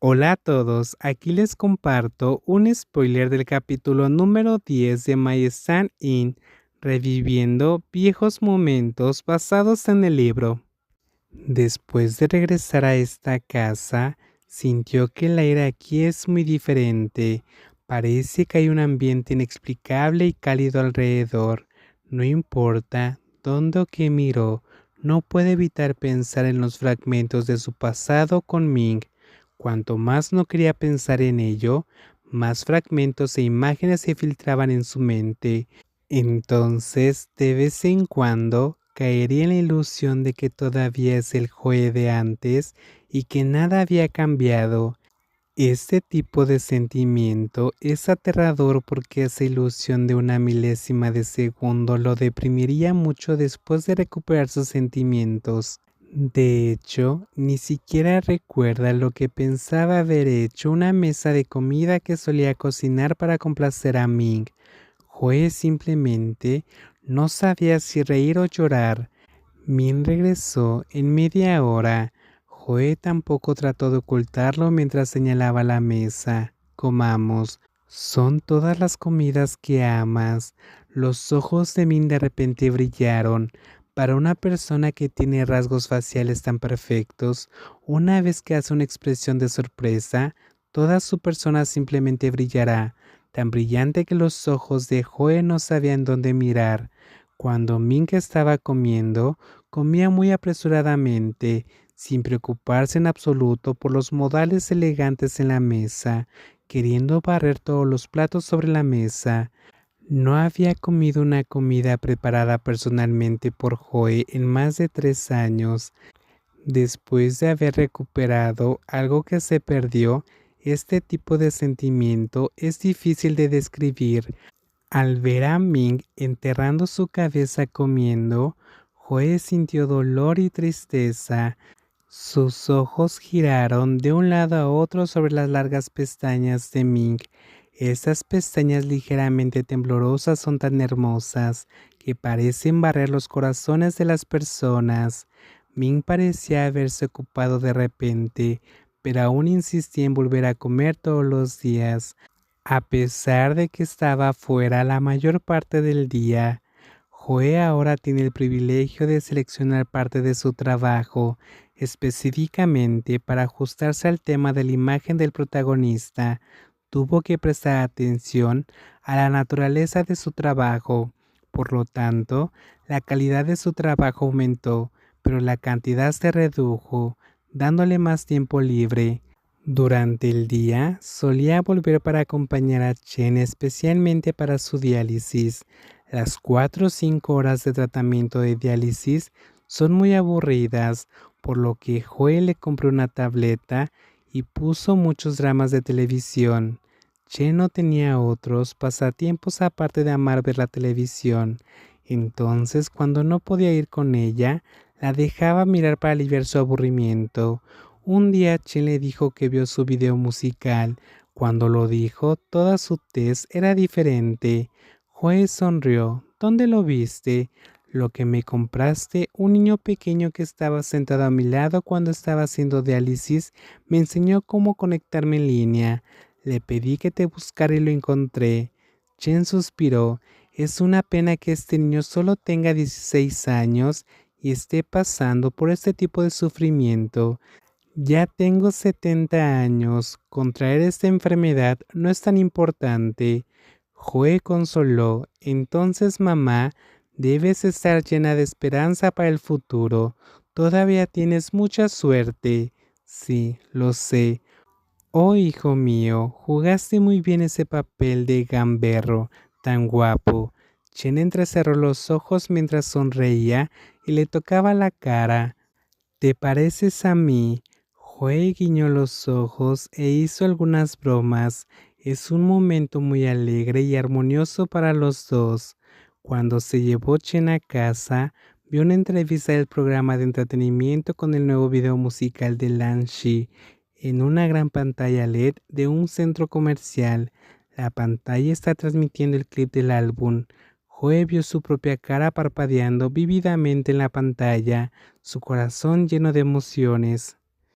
Hola a todos, aquí les comparto un spoiler del capítulo número 10 de My Stand In, reviviendo viejos momentos basados en el libro. Después de regresar a esta casa, sintió que el aire aquí es muy diferente. Parece que hay un ambiente inexplicable y cálido alrededor. No importa dónde o qué miró, no puede evitar pensar en los fragmentos de su pasado con Ming. Cuanto más no quería pensar en ello, más fragmentos e imágenes se filtraban en su mente. Entonces, de vez en cuando, caería en la ilusión de que todavía es el Joe de antes y que nada había cambiado. Este tipo de sentimiento es aterrador porque esa ilusión de una milésima de segundo lo deprimiría mucho después de recuperar sus sentimientos. De hecho, ni siquiera recuerda lo que pensaba haber hecho una mesa de comida que solía cocinar para complacer a Ming. Joe simplemente no sabía si reír o llorar. Min regresó en media hora. Joe tampoco trató de ocultarlo mientras señalaba la mesa. Comamos. Son todas las comidas que amas. Los ojos de Min de repente brillaron. Para una persona que tiene rasgos faciales tan perfectos, una vez que hace una expresión de sorpresa, toda su persona simplemente brillará, tan brillante que los ojos de Joe no sabían dónde mirar. Cuando Ming estaba comiendo, comía muy apresuradamente, sin preocuparse en absoluto por los modales elegantes en la mesa, queriendo barrer todos los platos sobre la mesa. No había comido una comida preparada personalmente por Joe en más de 3 años. Después de haber recuperado algo que se perdió, este tipo de sentimiento es difícil de describir. Al ver a Ming enterrando su cabeza comiendo, Joe sintió dolor y tristeza. Sus ojos giraron de un lado a otro sobre las largas pestañas de Ming. Esas pestañas ligeramente temblorosas son tan hermosas que parecen barrer los corazones de las personas. Ming parecía haberse ocupado de repente, pero aún insistía en volver a comer todos los días. A pesar de que estaba fuera la mayor parte del día, Joe ahora tiene el privilegio de seleccionar parte de su trabajo específicamente para ajustarse al tema de la imagen del protagonista. Tuvo que prestar atención a la naturaleza de su trabajo. Por lo tanto, la calidad de su trabajo aumentó, pero la cantidad se redujo, dándole más tiempo libre. Durante el día, solía volver para acompañar a Chen especialmente para su diálisis. Las 4 o 5 horas de tratamiento de diálisis son muy aburridas, por lo que Joe le compró una tableta y puso muchos dramas de televisión. Chen no tenía otros pasatiempos aparte de amar ver la televisión. Entonces, cuando no podía ir con ella, la dejaba mirar para aliviar su aburrimiento. Un día Chen le dijo que vio su video musical. Cuando lo dijo, toda su tez era diferente. Joe sonrió. ¿Dónde lo viste? Lo que me compraste. Un niño pequeño que estaba sentado a mi lado cuando estaba haciendo diálisis me enseñó cómo conectarme en línea. Le pedí que te buscara y lo encontré. Chen suspiró. Es una pena que este niño solo tenga 16 años y esté pasando por este tipo de sufrimiento. Ya tengo 70 años. Contraer esta enfermedad no es tan importante. Joe consoló. Entonces, mamá, debes estar llena de esperanza para el futuro. Todavía tienes mucha suerte. Sí, lo sé. Oh, hijo mío, jugaste muy bien ese papel de gamberro, tan guapo. Chen entrecerró los ojos mientras sonreía y le tocaba la cara. ¿Te pareces a mí? Joe guiñó los ojos e hizo algunas bromas. Es un momento muy alegre y armonioso para los dos. Cuando se llevó Chen a casa, vio una entrevista del programa de entretenimiento con el nuevo video musical de Lan Shi en una gran pantalla LED de un centro comercial. La pantalla está transmitiendo el clip del álbum. Joe vio su propia cara parpadeando vívidamente en la pantalla, su corazón lleno de emociones.